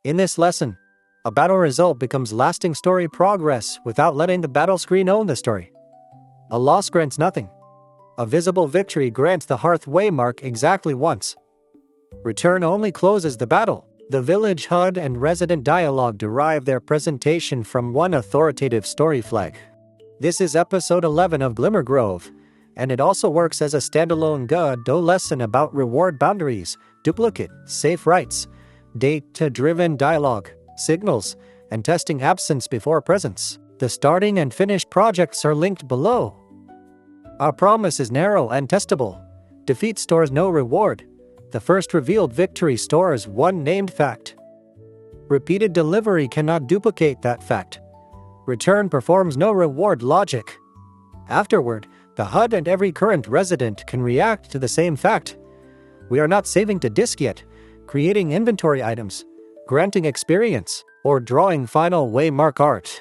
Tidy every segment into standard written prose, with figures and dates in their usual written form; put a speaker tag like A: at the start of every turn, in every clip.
A: In this lesson, a battle result becomes lasting story progress without letting the battle screen own the story. A loss grants nothing. A visible victory grants the Hearth Waymark exactly once. Return only closes the battle. The village HUD and resident dialogue derive their presentation from one authoritative story flag. This is episode 11 of Glimmergrove, and it also works as a standalone Godot lesson about reward boundaries, duplicate, safe rights, data-driven dialogue, signals, and testing absence before presence. The starting and finished projects are linked below. Our promise is narrow and testable. Defeat stores no reward. The first revealed victory stores one named fact. Repeated delivery cannot duplicate that fact. Return performs no reward logic. Afterward, the HUD and every current resident can react to the same fact. We are not saving to disk yet, creating inventory items, granting experience, or drawing final waymark art.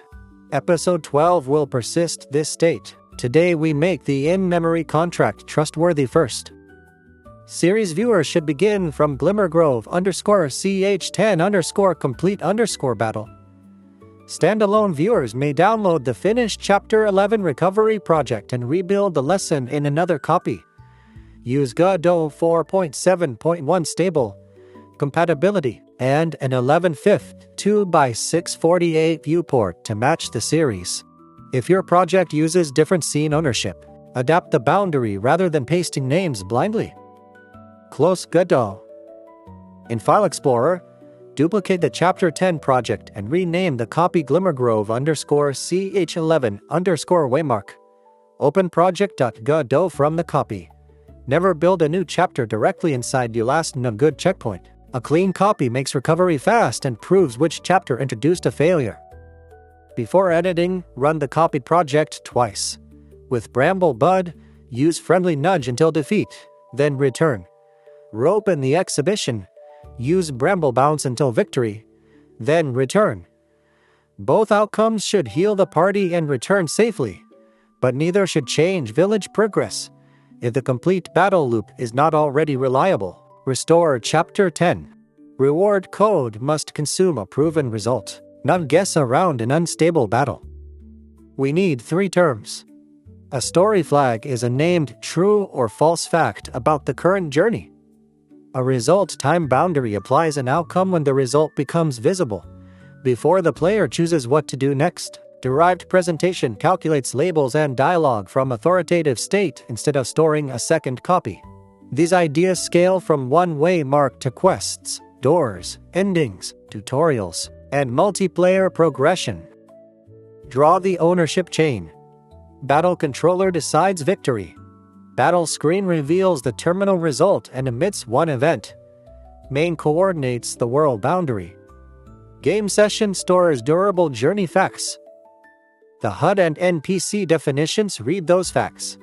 A: Episode 12 will persist this state. Today we make the in-memory contract trustworthy first. Series viewers should begin from Glimmergrove _CH10 complete battle. Standalone viewers may download the finished Chapter 11 recovery project and rebuild the lesson in another copy. Use Godot 4.7.1 stable compatibility and an 11/5 2x648 viewport to match the series. If your project uses different scene ownership, adapt the boundary rather than pasting names blindly. Close Godot. In File Explorer, duplicate the Chapter 10 project and rename the copy Glimmergrove _CH11 Waymark. Open project.godot from the copy. Never build a new chapter directly inside your last no-good checkpoint. A clean copy makes recovery fast and proves which chapter introduced a failure. Before editing, run the copied project twice. With Bramble Bud, use friendly nudge until defeat, then return. Rope in the exhibition, use Bramble Bounce until victory, then return. Both outcomes should heal the party and return safely, but neither should change village progress. If the complete battle loop is not already reliable, restore Chapter 10. Reward code must consume a proven result, not guess around an unstable battle. We need 3 terms. A story flag is a named true or false fact about the current journey. A result time boundary applies an outcome when the result becomes visible, before the player chooses what to do next. Derived presentation calculates labels and dialogue from authoritative state instead of storing a second copy. These ideas scale from one waymark to quests, doors, endings, tutorials, and multiplayer progression. Draw the ownership chain. Battle controller decides victory. Battle screen reveals the terminal result and emits one event. Main coordinates the world boundary. Game session stores durable journey facts. The HUD and NPC definitions read those facts.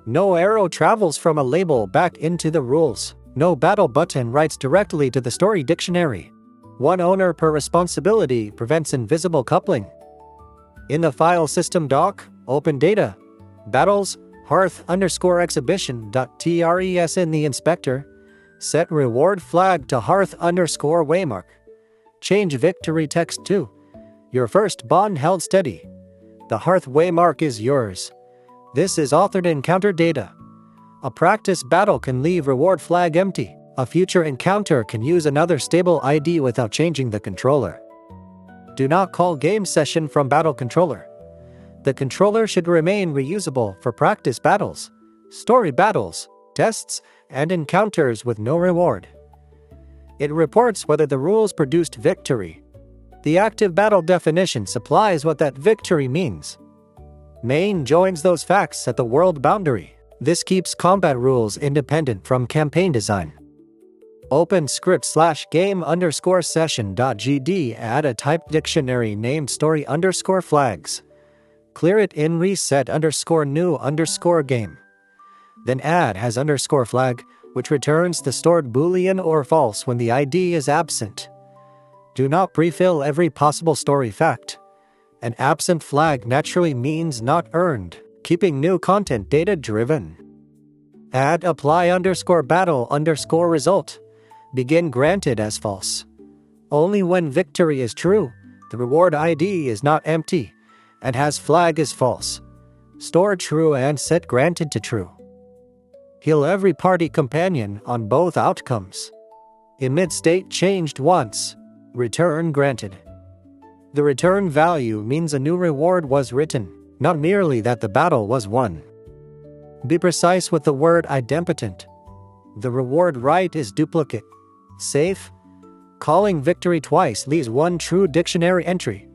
A: No arrow travels from a label back into the rules. No battle button writes directly to the story dictionary. One owner per responsibility prevents invisible coupling. In the file system doc, open data, battles, Hearth_exhibition.tres in the inspector, set reward flag to Hearth_Waymark. Change victory text to your first bond held steady. The Hearth Waymark is yours. This is authored encounter data. A practice battle can leave reward flag empty. A future encounter can use another stable ID without changing the controller. Do not call game session from battle controller. The controller should remain reusable for practice battles, story battles, tests, and encounters with no reward. It reports whether the rules produced victory. The active battle definition supplies what that victory means. Main joins those facts at the world boundary. This keeps combat rules independent from campaign design. Open script/game_session.gd, add a typed dictionary named story_flags. Clear it in reset_new_game. Then add has_flag, which returns the stored boolean or false when the ID is absent. Do not prefill every possible story fact. An absent flag naturally means not earned, keeping new content data-driven. Add apply_battle_result. Begin granted as false. Only when victory is true, the reward ID is not empty, and has flag is false. Store true and set granted to true. Heal every party companion on both outcomes. Emit state changed once. Return granted. The return value means a new reward was written, not merely that the battle was won. Be precise with the word idempotent. The reward right is duplicate. Safe. Calling victory twice leaves one true dictionary entry.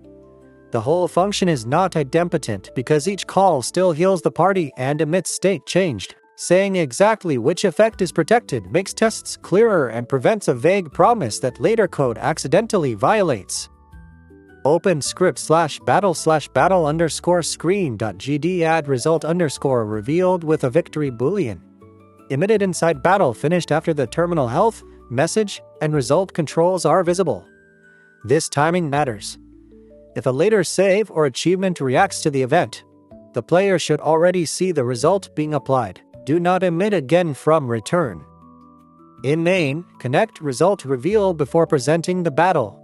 A: The whole function is not idempotent because each call still heals the party and emits state changed. Saying exactly which effect is protected makes tests clearer and prevents a vague promise that later code accidentally violates. Open script /battle_screen.gd add result _ revealed with a victory boolean. Emitted inside battle finished after the terminal health, message, and result controls are visible. This timing matters. If a later save or achievement reacts to the event, the player should already see the result being applied. Do not emit again from return. In main, connect result reveal before presenting the battle.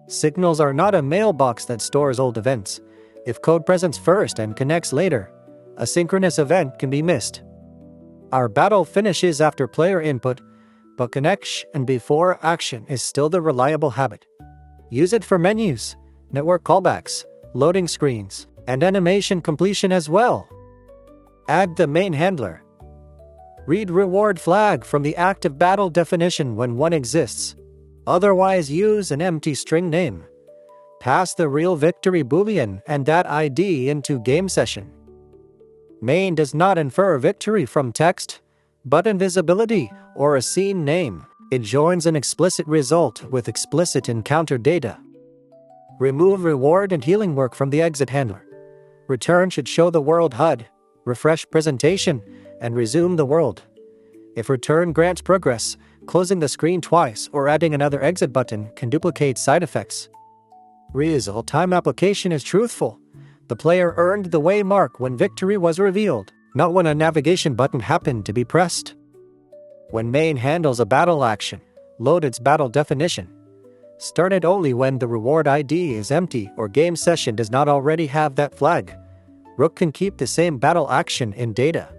A: Signals are not a mailbox that stores old events. If code presents first and connects later, a synchronous event can be missed. Our battle finishes after player input, but connection before action is still the reliable habit. Use it for menus, network callbacks, loading screens, and animation completion as well. Add the main handler. Read reward flag from the active battle definition when one exists. Otherwise use an empty string name. Pass the real victory boolean and that ID into game session. Main does not infer victory from text, button visibility, or a scene name. It joins an explicit result with explicit encounter data. Remove reward and healing work from the exit handler. Return should show the world HUD, refresh presentation, and resume the world. If return grants progress, closing the screen twice or adding another exit button can duplicate side effects. Result time application is truthful. The player earned the waymark when victory was revealed, not when a navigation button happened to be pressed. When main handles a battle action, load its battle definition. Start it only when the reward ID is empty or game session does not already have that flag. Rook can keep the same battle action in data.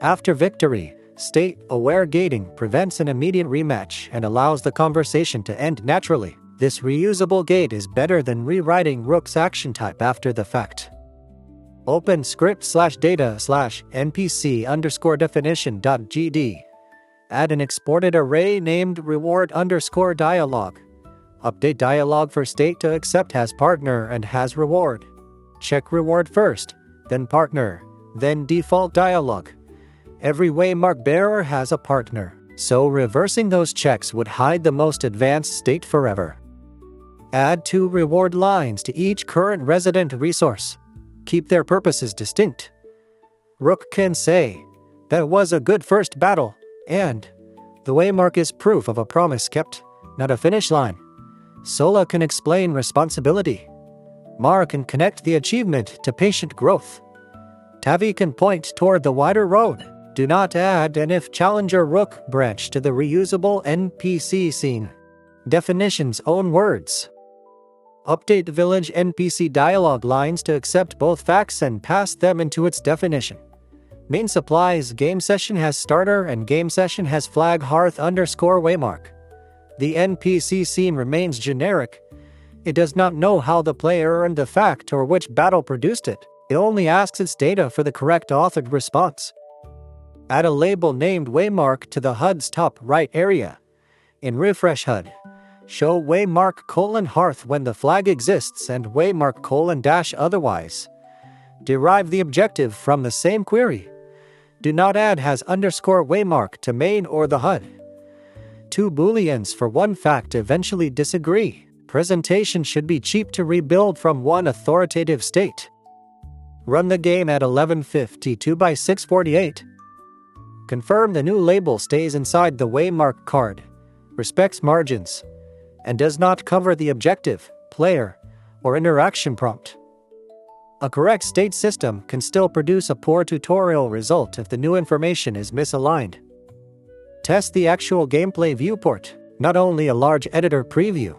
A: After victory, state-aware gating prevents an immediate rematch and allows the conversation to end naturally. This reusable gate is better than rewriting Rook's action type after the fact. Open script/data/npc_definition.gd. Add an exported array named reward_dialog. Update dialog for state to accept has partner and has reward. Check reward first, then partner, then default dialog. Every waymark bearer has a partner, so reversing those checks would hide the most advanced state forever. Add 2 reward lines to each current resident resource. Keep their purposes distinct. Rook can say, "That was a good first battle," and "The waymark is proof of a promise kept, not a finish line." Sola can explain responsibility. Mar can connect the achievement to patient growth. Tavi can point toward the wider road. Do not add an if challenger rook branch to the reusable NPC scene. Definition's own words. Update VillageNpc dialog lines to accept both facts and pass them into its definition. Main supplies game session has starter and game session has flag Hearth_Waymark. The NPC scene remains generic. It does not know how the player earned the fact or which battle produced it. It only asks its data for the correct authored response. Add a label named Waymark to the HUD's top right area. In Refresh HUD, show Waymark:Hearth when the flag exists and Waymark:_ otherwise. Derive the objective from the same query. Do not add has _Waymark to main or the HUD. 2 booleans for one fact eventually disagree. Presentation should be cheap to rebuild from one authoritative state. Run the game at 1152 by 648. Confirm the new label stays inside the Waymark card, respects margins, and does not cover the objective, player, or interaction prompt. A correct state system can still produce a poor tutorial result if the new information is misaligned. Test the actual gameplay viewport. not only a large editor preview.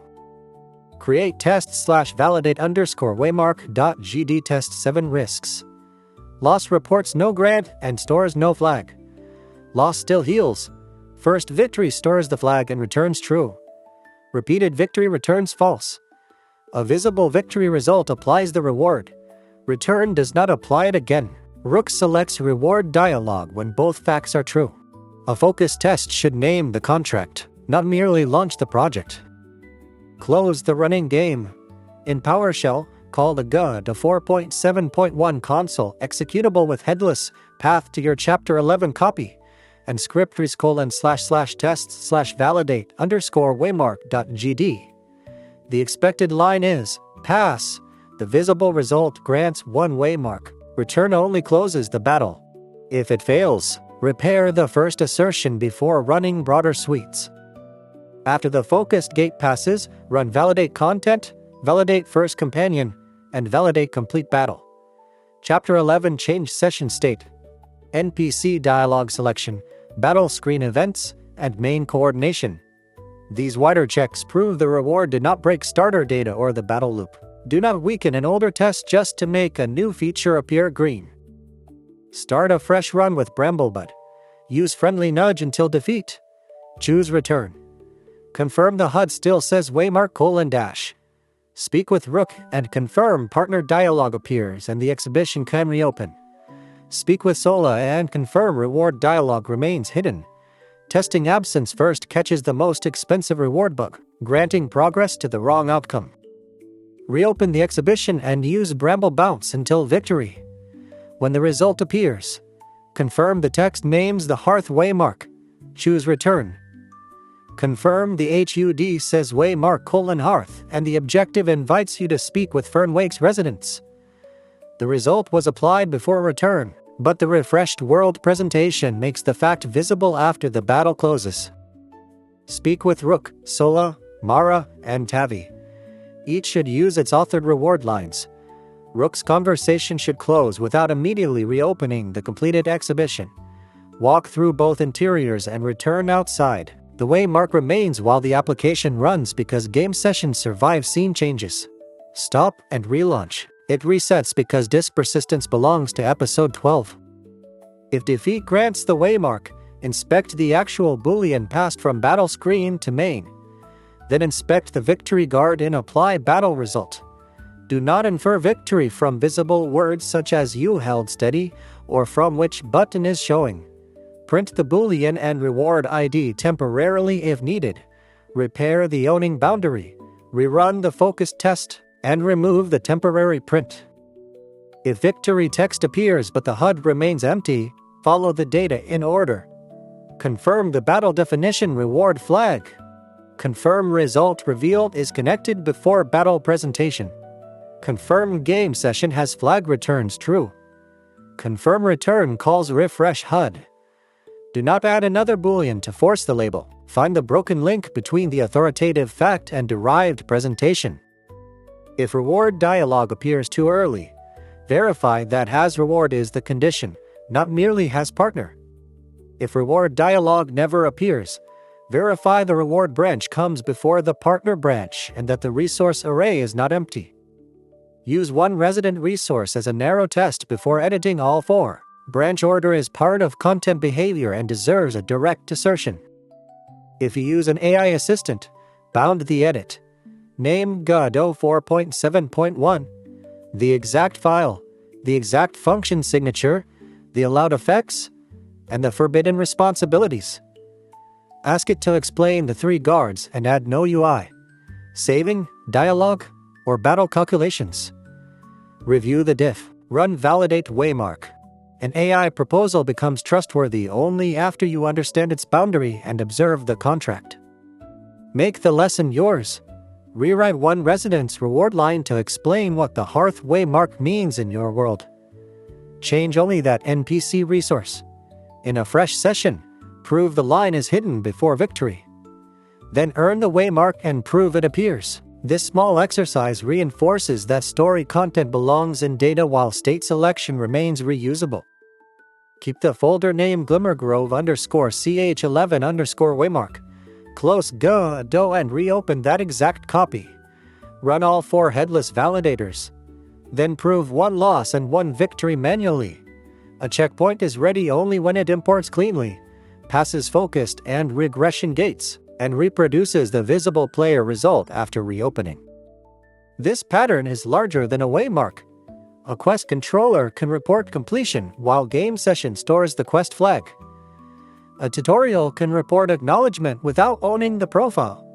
A: Create test/validate_waymark.gd test 7 risks. Loss reports no grant and stores no flag. Loss still heals. First victory stores the flag and returns true. Repeated victory returns false. A visible victory result applies the reward. Return does not apply it again. Rook selects reward dialog when both facts are true. A focus test should name the contract, not merely launch the project. Close the running game. In PowerShell, call the Godot 4.7.1 console executable with headless path to your Chapter 11 copy and script //tests/validate_waymark.gd. The expected line is pass. The visible result grants 1 waymark. Return only closes the battle. If it fails, repair the first assertion before running broader suites. After the focused gate passes, run validate content, validate first companion, and validate complete battle. Chapter 11 change session state. NPC dialog selection, battle screen events, and main coordination. These wider checks prove the reward did not break starter data or the battle loop. Do not weaken an older test just to make a new feature appear green. Start a fresh run with Bramblebud. Use friendly nudge until defeat. Choose return. Confirm the HUD still says Waymark:-. Speak with Rook and confirm partner dialog appears and the exhibition can reopen. Speak with Sola and confirm reward dialog remains hidden. Testing absence first catches the most expensive reward bug, granting progress to the wrong outcome. Reopen the exhibition and use Bramble Bounce until victory. When the result appears, confirm the text names the Hearth Waymark. Choose return. Confirm the HUD says Waymark:-Hearth and the objective invites you to speak with Fernwake's residents. The result was applied before return, but the refreshed world presentation makes the fact visible after the battle closes. Speak with Rook, Sola, Mara, and Tavi. Each should use its authored reward lines. Rook's conversation should close without immediately reopening the completed exhibition. Walk through both interiors and return outside. The waymark remains while the application runs because game sessions survive scene changes. Stop and relaunch. It resets because disk persistence belongs to episode 12. If defeat grants the waymark, inspect the actual boolean passed from BattleScreen to main. Then inspect the victory guard and apply battle result. Do not infer victory from visible words such as "you held steady" or from which button is showing. Print the boolean and reward ID temporarily if needed. Repair the owning boundary. Rerun the focus test and remove the temporary print. If victory text appears but the HUD remains empty, follow the data in order. Confirm the battle definition reward flag. Confirm result revealed is connected before battle presentation. Confirm game session has flag returns true. Confirm return calls refresh HUD. Do not add another boolean to force the label. Find the broken link between the authoritative fact and derived presentation. If reward dialog appears too early, verify that has reward is the condition, not merely has partner. If reward dialog never appears, verify the reward branch comes before the partner branch and that the resource array is not empty. Use one resident resource as a narrow test before editing all 4. Branch order is part of content behavior and deserves a direct assertion. If you use an AI assistant, bound the edit. Name Godot 4.7.1. The exact file, the exact function signature, the allowed effects, and the forbidden responsibilities. Ask it to explain the 3 guards and add no UI, saving, dialogue, or battle calculations. Review the diff. Run validate waymark. An AI proposal becomes trustworthy only after you understand its boundary and observe the contract. Make the lesson yours. Rewrite one resident's reward line to explain what the Hearth Waymark means in your world. Change only that NPC resource. In a fresh session, prove the line is hidden before victory. Then earn the waymark and prove it appears. This small exercise reinforces that story content belongs in data while state selection remains reusable. Keep the folder name Glimmergrove_ch11_waymark. Close Godot and reopen that exact copy. Run all 4 headless validators. Then prove 1 loss and 1 victory manually. A checkpoint is ready only when it imports cleanly, passes focused and regression gates, and reproduces the visible player result after reopening. This pattern is larger than a waymark. A quest controller can report completion while game session stores the quest flag. A tutorial can report acknowledgement without owning the profile.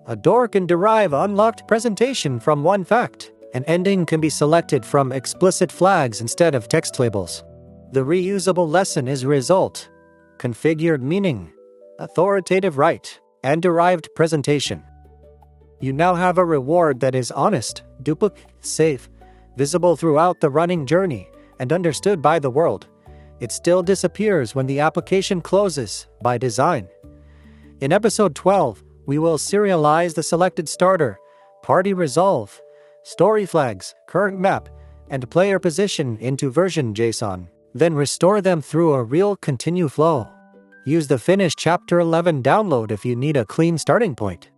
A: A door can derive unlocked presentation from 1 fact. An ending can be selected from explicit flags instead of text labels. The reusable lesson is result, configured meaning, authoritative right, and derived presentation. You now have a reward that is honest, duplicate, safe, visible throughout the running journey, and understood by the world. It still disappears when the application closes, by design. In episode 12, we will serialize the selected starter, party resolve, story flags, current map, and player position into version JSON, then restore them through a real continue flow. Use the finished Chapter 11 download if you need a clean starting point.